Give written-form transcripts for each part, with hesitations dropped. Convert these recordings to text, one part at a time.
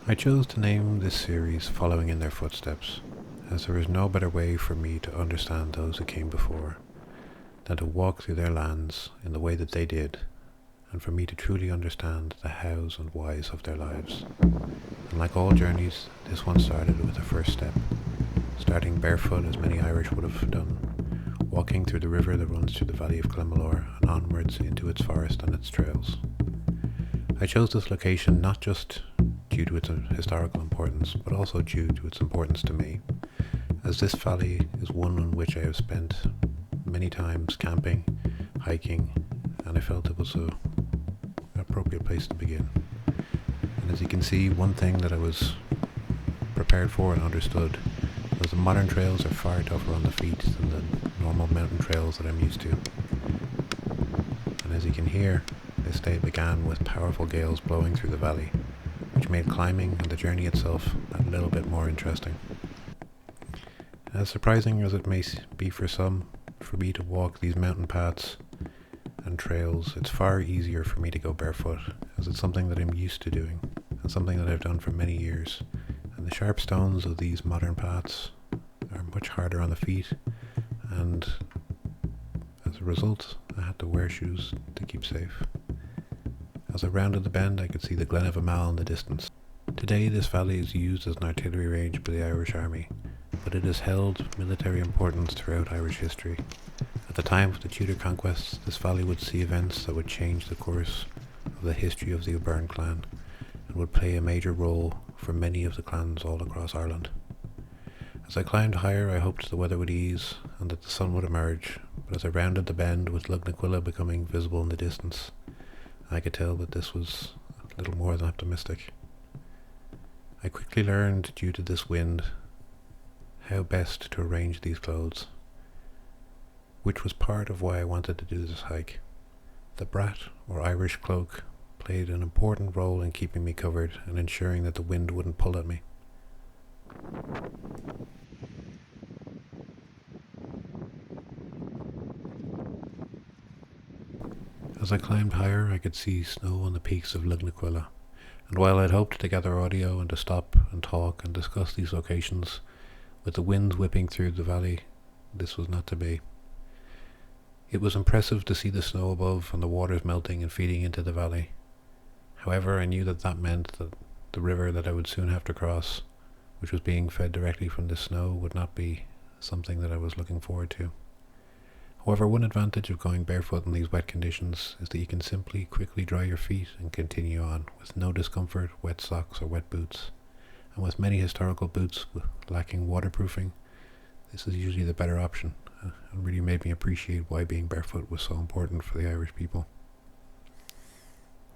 I chose to name this series Following in Their Footsteps, as there is no better way for me to understand those who came before than to walk through their lands in the way that they did, and for me to truly understand the hows and whys of their lives. And like all journeys, this one started with the first step, starting barefoot as many Irish would have done, walking through the river that runs through the valley of Glenmalure and onwards into its forest and its trails. I chose this location not just due to its historical importance, but also due to its importance to me, as this valley is one in which I have spent many times camping, hiking, and I felt it was an appropriate place to begin. And as you can see, one thing that I was prepared for and understood was the modern trails are far tougher on the feet than the normal mountain trails that I'm used to. And as you can hear, this day began with powerful gales blowing through the valley, which made climbing and the journey itself that little bit more interesting. As surprising as it may be for some, for me to walk these mountain paths and trails, it's far easier for me to go barefoot, as it's something that I'm used to doing, and something that I've done for many years. And the sharp stones of these modern paths are much harder on the feet, and as a result, I had to wear shoes to keep safe. As I rounded the bend, I could see the Glen of Amal in the distance. Today, this valley is used as an artillery range by the Irish Army, but it has held military importance throughout Irish history. At the time of the Tudor conquests, this valley would see events that would change the course of the history of the Bodhran clan, and would play a major role for many of the clans all across Ireland. As I climbed higher, I hoped the weather would ease and that the sun would emerge, but as I rounded the bend with Lonesom becoming visible in the distance, I could tell that this was a little more than optimistic. I quickly learned, due to this wind, how best to arrange these clothes, which was part of why I wanted to do this hike. The brat, or Irish cloak, played an important role in keeping me covered and ensuring that the wind wouldn't pull at me. As I climbed higher, I could see snow on the peaks of Lonesom, and while I'd hoped to gather audio and to stop and talk and discuss these locations, with the winds whipping through the valley, this was not to be. It was impressive to see the snow above and the waters melting and feeding into the valley. However, I knew that that meant that the river that I would soon have to cross, which was being fed directly from the snow, would not be something that I was looking forward to. However, one advantage of going barefoot in these wet conditions is that you can simply quickly dry your feet and continue on, with no discomfort, wet socks or wet boots. And with many historical boots lacking waterproofing, this is usually the better option, and really made me appreciate why being barefoot was so important for the Irish people.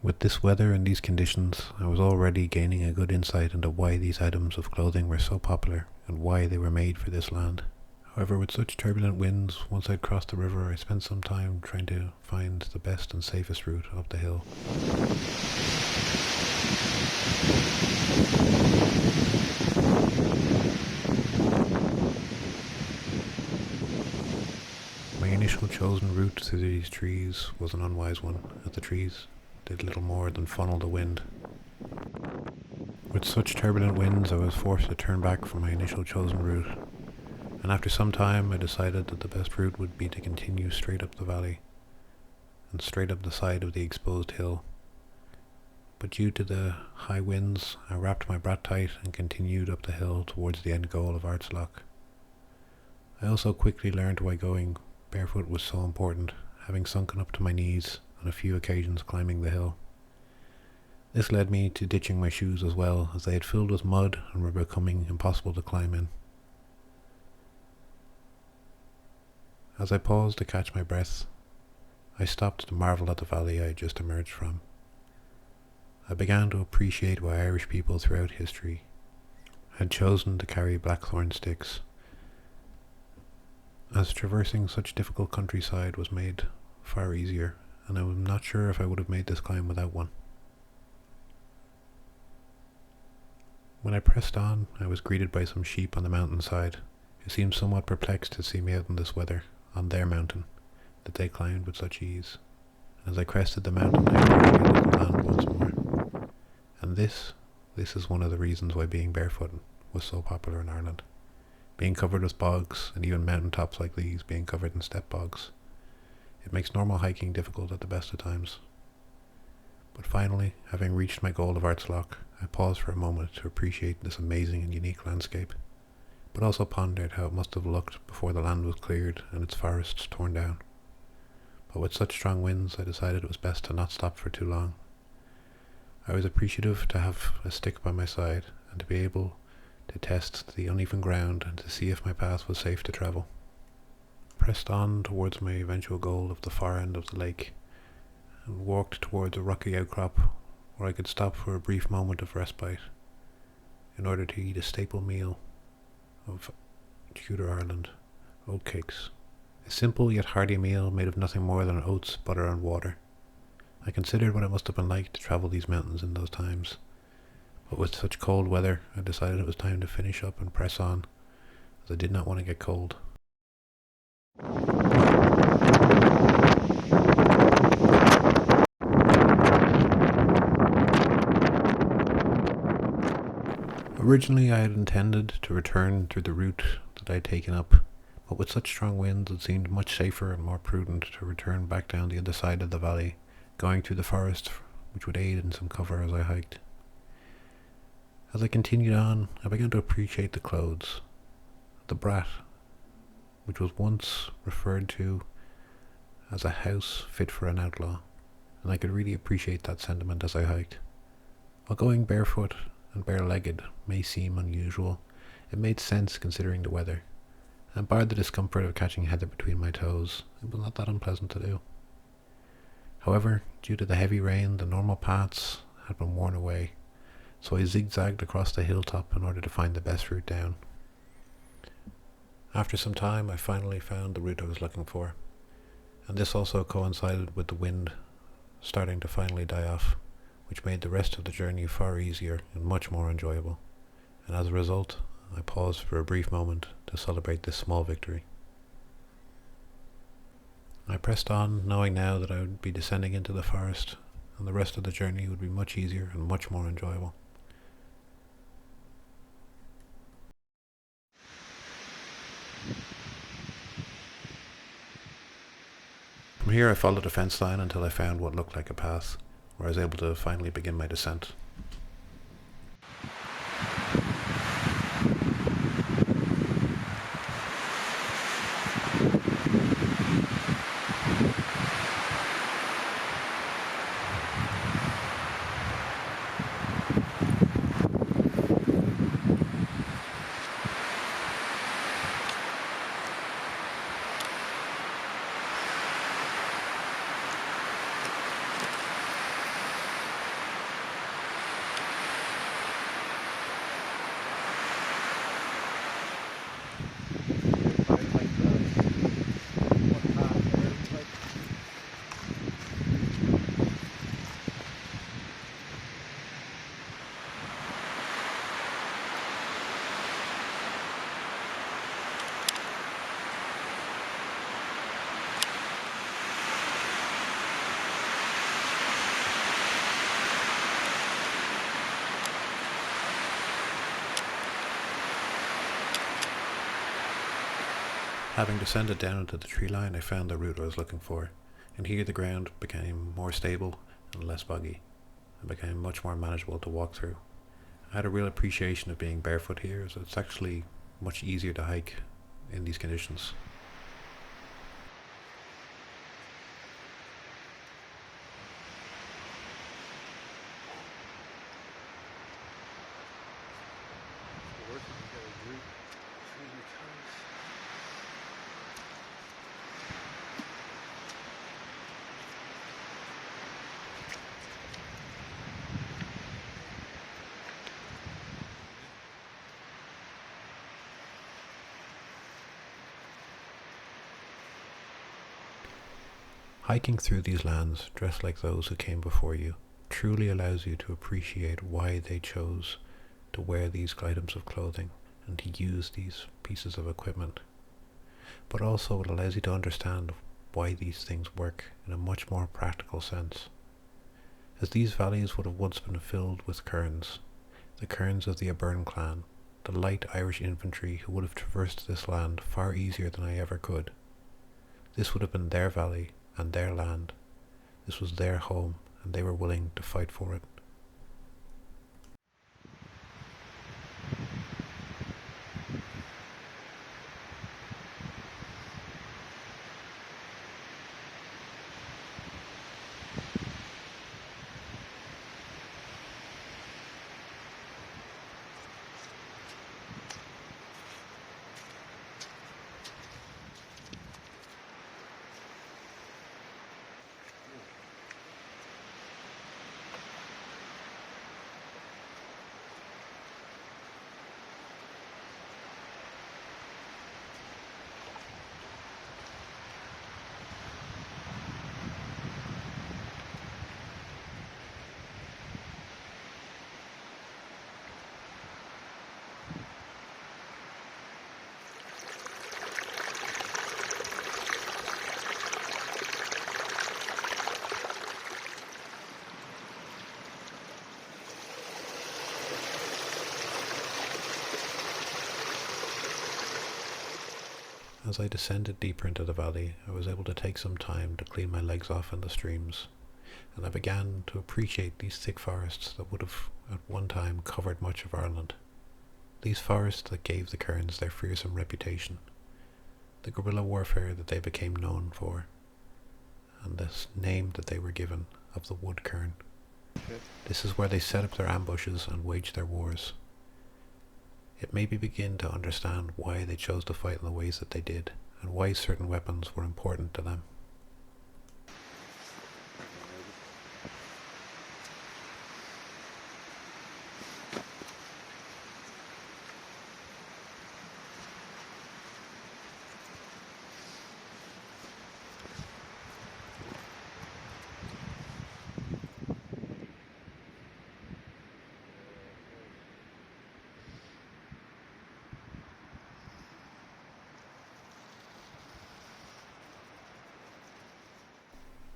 With this weather and these conditions, I was already gaining a good insight into why these items of clothing were so popular and why they were made for this land. However, with such turbulent winds, once I'd crossed the river, I spent some time trying to find the best and safest route up the hill. My initial chosen route through these trees was an unwise one, as the trees did little more than funnel the wind. With such turbulent winds, I was forced to turn back from my initial chosen route, and after some time I decided that the best route would be to continue straight up the valley and straight up the side of the exposed hill. But due to the high winds, I wrapped my brat tight and continued up the hill towards the end goal of Artsloch. I also quickly learned why going barefoot was so important, having sunken up to my knees on a few occasions climbing the hill. This led me to ditching my shoes as well, as they had filled with mud and were becoming impossible to climb in. As I paused to catch my breath, I stopped to marvel at the valley I had just emerged from. I began to appreciate why Irish people throughout history had chosen to carry blackthorn sticks, as traversing such difficult countryside was made far easier, and I'm not sure if I would have made this climb without one. When I pressed on, I was greeted by some sheep on the mountainside, who seemed somewhat perplexed to see me out in this weather, on their mountain that they climbed with such ease. As I crested the mountain, I appreciated the land once more. And this is one of the reasons why being barefoot was so popular in Ireland. Being covered with bogs, and even mountain tops like these being covered in step bogs. It makes normal hiking difficult at the best of times. But finally, having reached my goal of Artsloch, I paused for a moment to appreciate this amazing and unique landscape, but also pondered how it must have looked before the land was cleared and its forests torn down. But with such strong winds, I decided it was best to not stop for too long. I was appreciative to have a stick by my side and to be able to test the uneven ground and to see if my path was safe to travel. I pressed on towards my eventual goal of the far end of the lake and walked towards a rocky outcrop where I could stop for a brief moment of respite in order to eat a staple meal of Tudor Ireland, oatcakes. A simple yet hearty meal made of nothing more than oats, butter and water. I considered what it must have been like to travel these mountains in those times, but with such cold weather I decided it was time to finish up and press on, as I did not want to get cold. Originally I had intended to return through the route that I had taken up, but with such strong winds it seemed much safer and more prudent to return back down the other side of the valley, going through the forest, which would aid in some cover as I hiked. As I continued on, I began to appreciate the clothes. The brat, which was once referred to as a house fit for an outlaw, and I could really appreciate that sentiment as I hiked. While going barefoot and bare-legged may seem unusual, it made sense considering the weather, and barred the discomfort of catching heather between my toes, it was not that unpleasant to do. However, due to the heavy rain, the normal paths had been worn away, so I zigzagged across the hilltop in order to find the best route down. After some time, I finally found the route I was looking for, and this also coincided with the wind starting to finally die off, which made the rest of the journey far easier and much more enjoyable, and as a result, I paused for a brief moment to celebrate this small victory. I pressed on, knowing now that I would be descending into the forest, and the rest of the journey would be much easier and much more enjoyable. From here I followed a fence line until I found what looked like a path, where I was able to finally begin my descent. Having descended down into the tree line, I found the route I was looking for, and here the ground became more stable and less boggy, and became much more manageable to walk through. I had a real appreciation of being barefoot here, as it's actually much easier to hike in these conditions. Hiking through these lands, dressed like those who came before you, truly allows you to appreciate why they chose to wear these items of clothing and to use these pieces of equipment. but also it allows you to understand why these things work in a much more practical sense. As these valleys would have once been filled with cairns, the cairns of the O'Byrne clan, the light Irish infantry who would have traversed this land far easier than I ever could. This would have been their valley and their land. This was their home, and they were willing to fight for it. As I descended deeper into the valley, I was able to take some time to clean my legs off in the streams, and I began to appreciate these thick forests that would have at one time covered much of Ireland. These forests that gave the cairns their fearsome reputation, the guerrilla warfare that they became known for, and this name that they were given of the wood cairn. This is where they set up their ambushes and waged their wars. It made me begin to understand why they chose to fight in the ways that they did, and why certain weapons were important to them.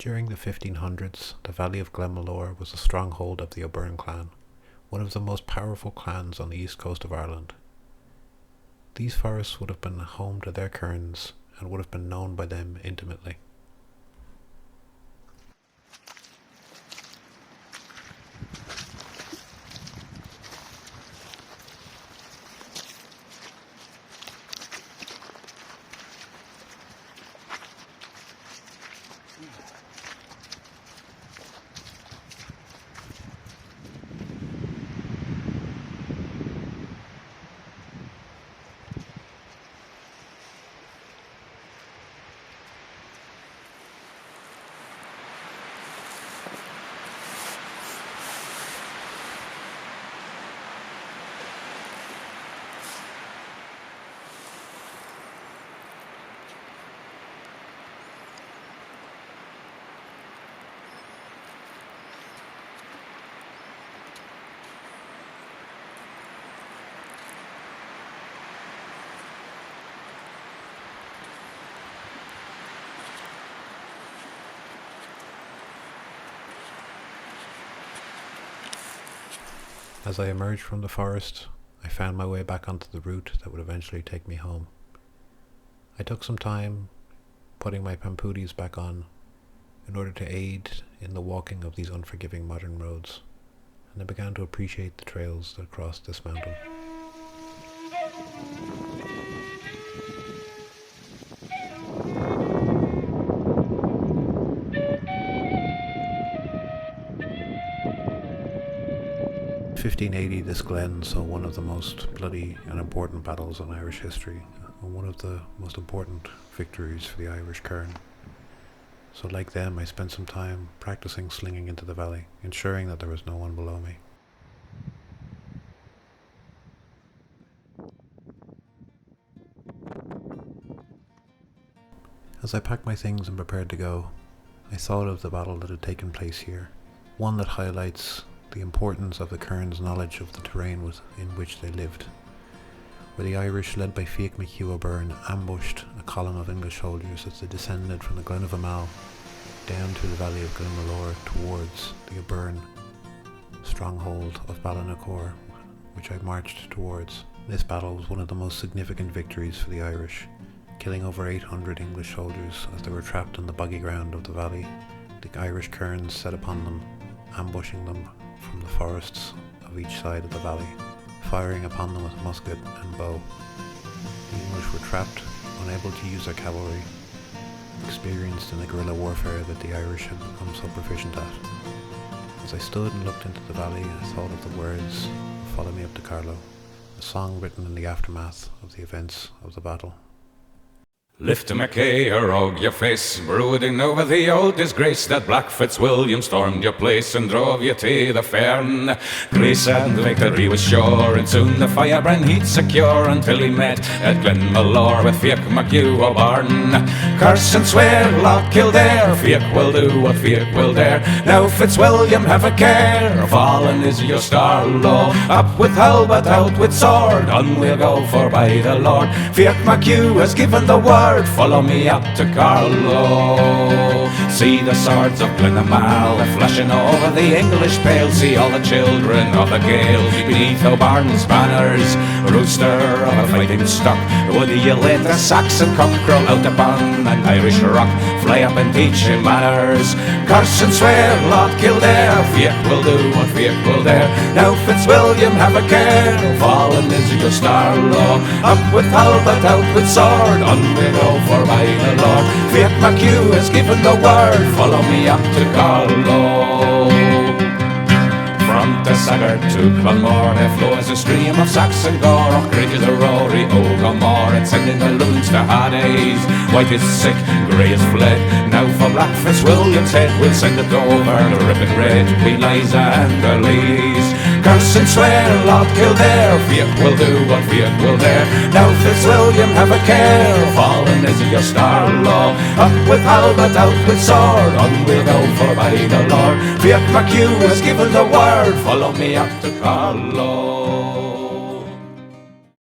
During the 1500s, the valley of Glenmalure was a stronghold of the O'Byrne clan, one of the most powerful clans on the east coast of Ireland. These forests would have been home to their cairns and would have been known by them intimately. As I emerged from the forest, I found my way back onto the route that would eventually take me home. I took some time putting my pampooties back on in order to aid in the walking of these unforgiving modern roads, and I began to appreciate the trails that crossed this mountain. 1580, this glen saw one of the most bloody and important battles in Irish history, and one of the most important victories for the Irish cairn. So like them, I spent some time practicing slinging into the valley, ensuring that there was no one below me. As I packed my things and prepared to go, I thought of the battle that had taken place here, one that highlights the importance of the cairn's knowledge of the terrain in which they lived, where the Irish, led by Fiach McHugh O'Byrne, ambushed a column of English soldiers as they descended from the Glen of Amal down through the valley of Glenmalure towards the Bodhran stronghold of Ballinacor, which I marched towards. This battle was one of the most significant victories for the Irish, killing over 800 English soldiers as they were trapped on the boggy ground of the valley. The Irish kerns set upon them, ambushing them from the forests of each side of the valley, firing upon them with musket and bow. The English were trapped, unable to use their cavalry, experienced in the guerrilla warfare that the Irish had become so proficient at. As I stood and looked into the valley, I thought of the words, "Follow me up to Carlow," a song written in the aftermath of the events of the battle. Lift Mackay, og your face, brooding over the old disgrace that Black Fitzwilliam stormed your place and drove you to the fern. Grace and victory was sure, and soon the firebrand he'd secure, until he met at Glenmalure with Fiach MacHugh O'Barn. Curse and swear, Loch Kildare, Fiach will do what Fiach will dare. Now Fitzwilliam, have a care, fallen is your star low. Up with halbert, out with sword, on we'll go for by the Lord. Fiach MacHugh has given the word, follow me up to Carlow. See the swords of Glenamal flashing over the English pale. See all the children of the Gael beneath O'Barn's banners. Rooster of a fighting stock, would you let the Saxon cock crawl out upon an Irish rock? Fly up and teach him manners. Curse and swear, Lord Kildare, Fiach will do what Fiach will dare. Now Fitzwilliam, have a care, fallen is your star low. Up with halbert, out with sword, on we go for by the Lord. Fiach MacHugh has given the word, follow me up to Carlow. From Tessaggart to Clonmore there flows a stream of Saxon gore. Och, great is a rory Ogomore, it's sending the loons to Hades. White is sick, grey is fled, now for Black Fitzwilliam's head we'll send it over the ripping red. Queen Liza and her ladies, curse and swear, Lord Kildare, Fiach will do what Fiach will dare. Now Fitzwilliam, have a care, fallen is your star low. Up with halbert, out with sword, on we'll go for by the Lord. Fiach MacHugh has given the word, follow me up to Carlow.